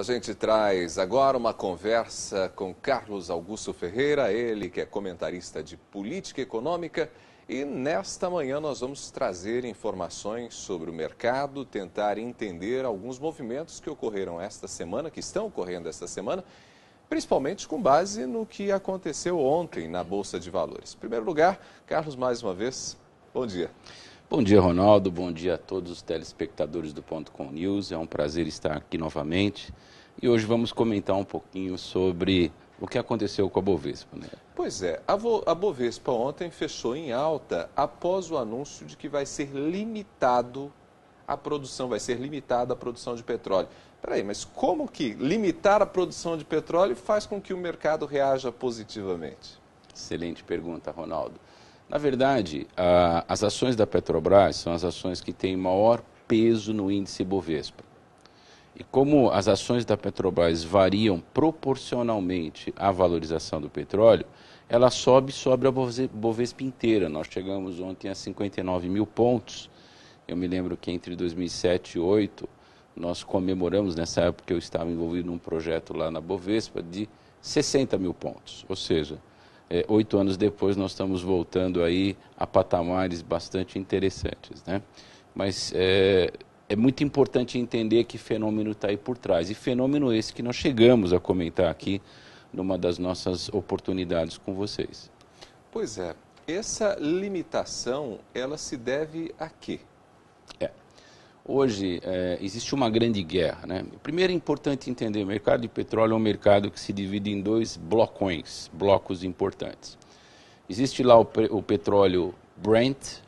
A gente traz agora uma conversa com Carlos Augusto Ferreira, ele que é comentarista de política econômica, e nesta manhã nós vamos trazer informações sobre o mercado, tentar entender alguns movimentos que ocorreram esta semana, que estão ocorrendo esta semana, principalmente com base no que aconteceu ontem na Bolsa de Valores. Em primeiro lugar, Carlos, mais uma vez, bom dia. Bom dia, Ronaldo. Bom dia a todos os telespectadores do Ponto Com News. É um prazer estar aqui novamente. E hoje vamos comentar um pouquinho sobre o que aconteceu com a Bovespa, né? Pois é, a Bovespa ontem fechou em alta após o anúncio de que vai ser limitada a produção de petróleo. Peraí, mas como que limitar a produção de petróleo faz com que o mercado reaja positivamente? Excelente pergunta, Ronaldo. Na verdade, as ações da Petrobras são as ações que têm maior peso no índice Bovespa. E como as ações da Petrobras variam proporcionalmente à valorização do petróleo, ela sobe a Bovespa inteira. Nós chegamos ontem a 59 mil pontos. Eu me lembro que entre 2007 e 2008, nós comemoramos, nessa época eu estava envolvido num projeto lá na Bovespa, de 60 mil pontos. Ou seja, 8 anos depois nós estamos voltando aí a patamares bastante interessantes, né? Mas é muito importante entender que fenômeno está aí por trás. E fenômeno esse que nós chegamos a comentar aqui numa das nossas oportunidades com vocês. Pois é, essa limitação, ela se deve a quê? Hoje existe uma grande guerra, né? Primeiro é importante entender, o mercado de petróleo é um mercado que se divide em dois blocos importantes. Existe lá o petróleo Brent,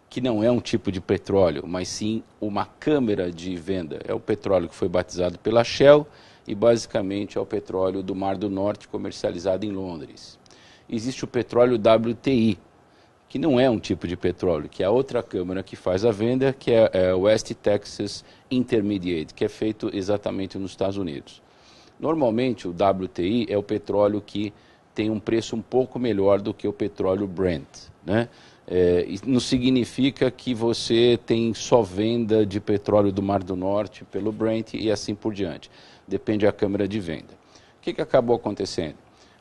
que não é um tipo de petróleo, mas sim uma câmara de venda. É o petróleo que foi batizado pela Shell e basicamente é o petróleo do Mar do Norte comercializado em Londres. Existe o petróleo WTI, que não é um tipo de petróleo, que é a outra câmara que faz a venda, que é o West Texas Intermediate, que é feito exatamente nos Estados Unidos. Normalmente o WTI é o petróleo que tem um preço um pouco melhor do que o petróleo Brent, né? Não significa que você tem só venda de petróleo do Mar do Norte pelo Brent e assim por diante. Depende da câmara de venda. O que acabou acontecendo?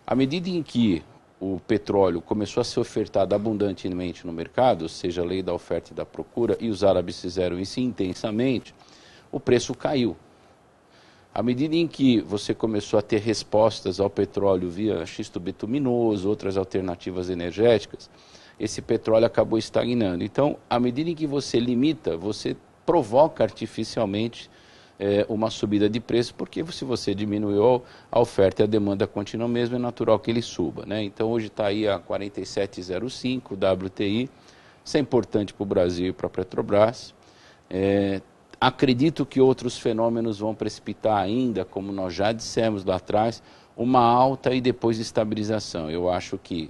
À medida em que o petróleo começou a ser ofertado abundantemente no mercado, ou seja, a lei da oferta e da procura, e os árabes fizeram isso intensamente, o preço caiu. À medida em que você começou a ter respostas ao petróleo via xisto bituminoso, outras alternativas energéticas, esse petróleo acabou estagnando. Então, à medida em que você limita, você provoca artificialmente uma subida de preço, porque se você diminuiu a oferta e a demanda continua mesmo, é natural que ele suba, né? Então, hoje está aí a 47,05 WTI, isso é importante para o Brasil e para a Petrobras. Acredito que outros fenômenos vão precipitar ainda, como nós já dissemos lá atrás, uma alta e depois estabilização. Eu acho que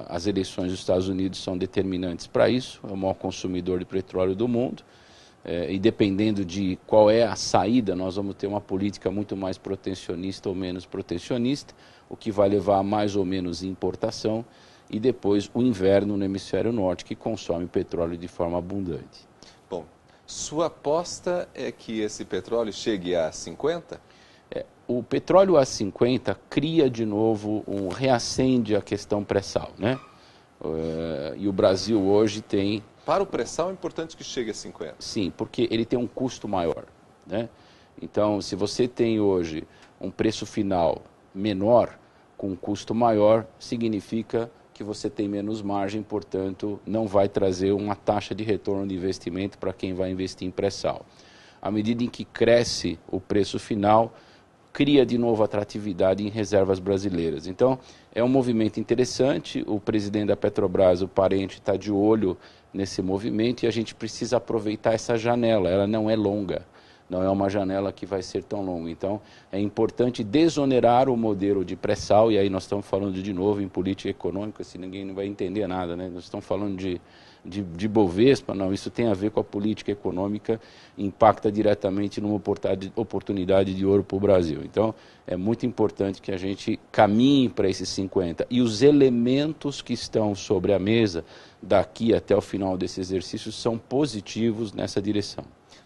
as eleições dos Estados Unidos são determinantes para isso, é o maior consumidor de petróleo do mundo, e dependendo de qual é a saída, nós vamos ter uma política muito mais protecionista ou menos protecionista, o que vai levar a mais ou menos importação, e depois o inverno no hemisfério norte, que consome petróleo de forma abundante. Bom, sua aposta é que esse petróleo chegue a 50? O petróleo a 50 cria de novo, reacende a questão pré-sal, né? E o Brasil hoje tem... Para o pré-sal é importante que chegue a 50. Sim, porque ele tem um custo maior, né? Então, se você tem hoje um preço final menor, com um custo maior, significa que você tem menos margem, portanto, não vai trazer uma taxa de retorno de investimento para quem vai investir em pré-sal. À medida em que cresce o preço final, cria de novo atratividade em reservas brasileiras. Então, é um movimento interessante, o presidente da Petrobras, o Parente, está de olho nesse movimento e a gente precisa aproveitar essa janela, ela não é longa, não é uma janela que vai ser tão longa. Então, é importante desonerar o modelo de pré-sal, e aí nós estamos falando de novo em política econômica, se ninguém não vai entender nada, né? Nós estamos falando de Bovespa, não, isso tem a ver com a política econômica, impacta diretamente numa oportunidade de ouro para o Brasil. Então, é muito importante que a gente caminhe para esses 50. E os elementos que estão sobre a mesa daqui até o final desse exercício são positivos nessa direção.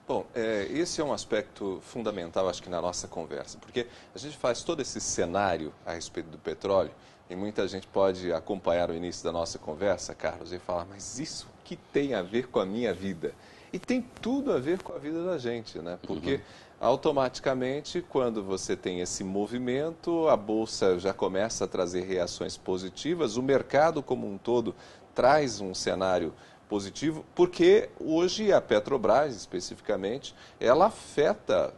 Bom, esse é um aspecto fundamental, acho que, na nossa conversa, porque a gente faz todo esse cenário a respeito do petróleo e muita gente pode acompanhar o início da nossa conversa, Carlos, e falar, mas isso que tem a ver com a minha vida? E tem tudo a ver com a vida da gente, né? Porque automaticamente, quando você tem esse movimento, a Bolsa já começa a trazer reações positivas, o mercado como um todo traz um cenário positivo, porque hoje a Petrobras, especificamente, ela afeta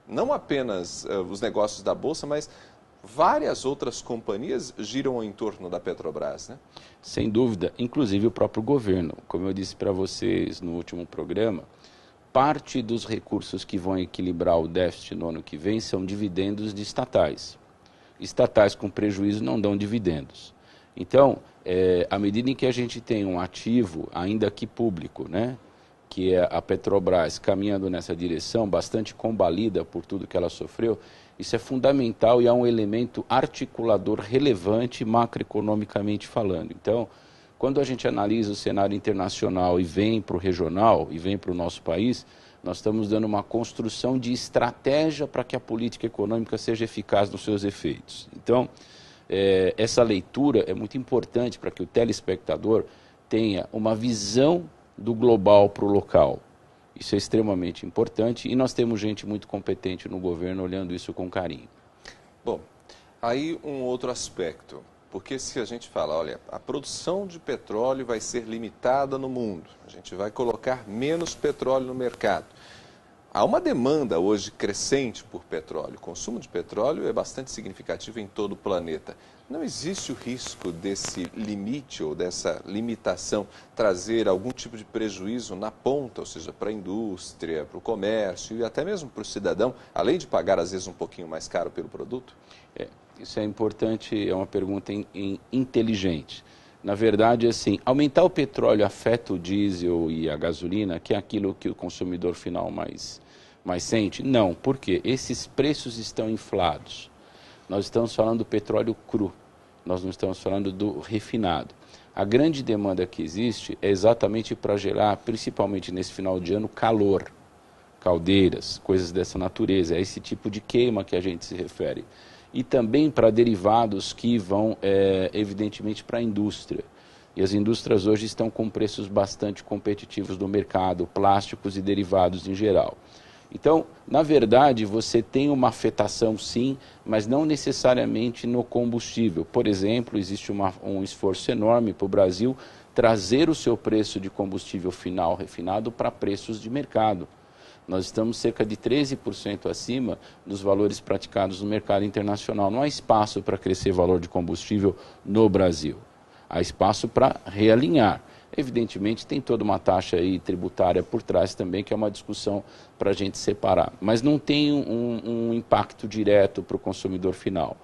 não apenas os negócios da Bolsa, mas várias outras companhias giram em torno da Petrobras, né? Sem dúvida, inclusive o próprio governo. Como eu disse para vocês no último programa, parte dos recursos que vão equilibrar o déficit no ano que vem são dividendos de estatais. Estatais com prejuízo não dão dividendos. Então, à medida em que a gente tem um ativo, ainda que público, né, que é a Petrobras caminhando nessa direção, bastante combalida por tudo que ela sofreu, isso é fundamental e é um elemento articulador relevante macroeconomicamente falando. Então, quando a gente analisa o cenário internacional e vem para o regional e vem para o nosso país, nós estamos dando uma construção de estratégia para que a política econômica seja eficaz nos seus efeitos. Então, essa leitura é muito importante para que o telespectador tenha uma visão do global para o local. Isso é extremamente importante e nós temos gente muito competente no governo olhando isso com carinho. Bom, aí um outro aspecto, porque se a gente fala, olha, a produção de petróleo vai ser limitada no mundo, a gente vai colocar menos petróleo no mercado. Há uma demanda hoje crescente por petróleo. O consumo de petróleo é bastante significativo em todo o planeta. Não existe o risco desse limite ou dessa limitação trazer algum tipo de prejuízo na ponta, ou seja, para a indústria, para o comércio e até mesmo para o cidadão, além de pagar às vezes um pouquinho mais caro pelo produto? Isso é importante, é uma pergunta inteligente. Na verdade, assim, aumentar o petróleo afeta o diesel e a gasolina, que é aquilo que o consumidor final mais sente? Não, porque esses preços estão inflados. Nós estamos falando do petróleo cru, nós não estamos falando do refinado. A grande demanda que existe é exatamente para gerar, principalmente nesse final de ano, calor, caldeiras, coisas dessa natureza. É esse tipo de queima que a gente se refere. E também para derivados que vão, evidentemente, para a indústria. E as indústrias hoje estão com preços bastante competitivos no mercado, plásticos e derivados em geral. Então, na verdade, você tem uma afetação sim, mas não necessariamente no combustível. Por exemplo, existe um esforço enorme para o Brasil trazer o seu preço de combustível final refinado para preços de mercado. Nós estamos cerca de 13% acima dos valores praticados no mercado internacional. Não há espaço para crescer valor de combustível no Brasil. Há espaço para realinhar. Evidentemente, tem toda uma taxa aí tributária por trás também, que é uma discussão para a gente separar. Mas não tem um impacto direto para o consumidor final.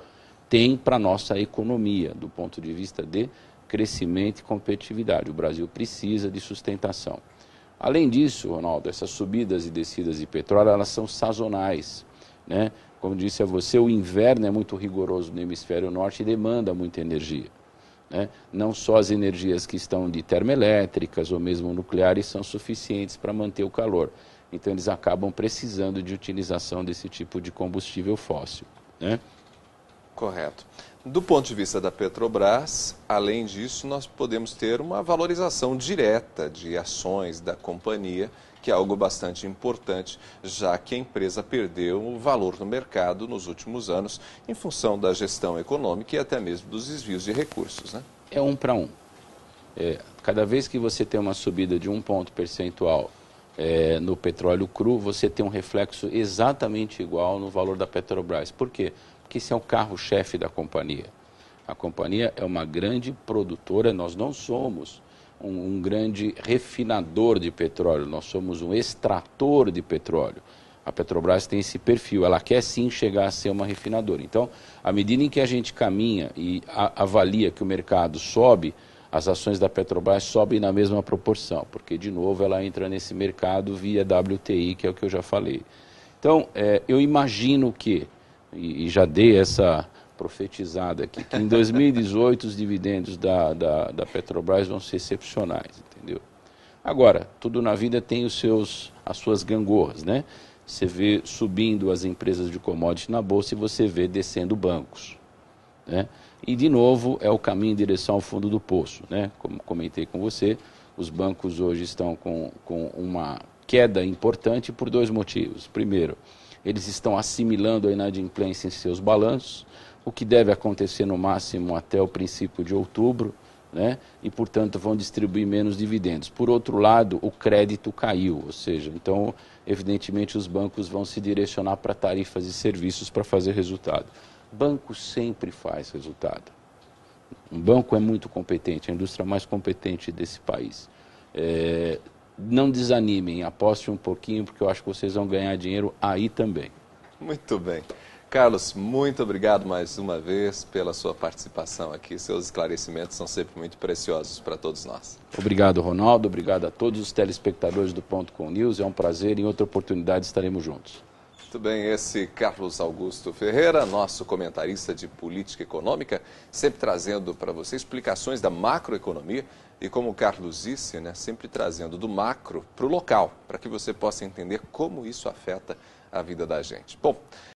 Tem para a nossa economia, do ponto de vista de crescimento e competitividade. O Brasil precisa de sustentação. Além disso, Ronaldo, essas subidas e descidas de petróleo, elas são sazonais, né? Como disse a você, o inverno é muito rigoroso no hemisfério norte e demanda muita energia, né? Não só as energias que estão de termoelétricas ou mesmo nucleares são suficientes para manter o calor. Então, eles acabam precisando de utilização desse tipo de combustível fóssil, né? Correto. Do ponto de vista da Petrobras, além disso, nós podemos ter uma valorização direta de ações da companhia, que é algo bastante importante, já que a empresa perdeu o valor no mercado nos últimos anos, em função da gestão econômica e até mesmo dos desvios de recursos, né? É 1 para 1. Cada vez que você tem uma subida de 1 ponto percentual no petróleo cru, você tem um reflexo exatamente igual no valor da Petrobras. Por quê? Porque esse é o carro-chefe da companhia. A companhia é uma grande produtora, nós não somos um grande refinador de petróleo, nós somos um extrator de petróleo. A Petrobras tem esse perfil, ela quer sim chegar a ser uma refinadora. Então, à medida em que a gente caminha e avalia que o mercado sobe, as ações da Petrobras sobem na mesma proporção, porque, de novo, ela entra nesse mercado via WTI, que é o que eu já falei. Então, eu imagino que, e já dei essa profetizada aqui, que em 2018 os dividendos da Petrobras vão ser excepcionais, entendeu? Agora, tudo na vida tem as suas gangorras, né? Você vê subindo as empresas de commodity na bolsa e você vê descendo bancos, né? E, de novo, é o caminho em direção ao fundo do poço, né? Como comentei com você, os bancos hoje estão com uma queda importante por dois motivos. Primeiro, eles estão assimilando a inadimplência em seus balanços, o que deve acontecer no máximo até o princípio de outubro, né? E, portanto, vão distribuir menos dividendos. Por outro lado, o crédito caiu, ou seja, então, evidentemente, os bancos vão se direcionar para tarifas e serviços para fazer resultado. Banco sempre faz resultado. Um banco é muito competente, a indústria mais competente desse país. Não desanimem, apostem um pouquinho, porque eu acho que vocês vão ganhar dinheiro aí também. Muito bem. Carlos, muito obrigado mais uma vez pela sua participação aqui. Seus esclarecimentos são sempre muito preciosos para todos nós. Obrigado, Ronaldo. Obrigado a todos os telespectadores do Ponto Com News. É um prazer. Em outra oportunidade estaremos juntos. Muito bem, esse Carlos Augusto Ferreira, nosso comentarista de política econômica, sempre trazendo para você explicações da macroeconomia e, como o Carlos disse, né, sempre trazendo do macro para o local, para que você possa entender como isso afeta a vida da gente. Bom,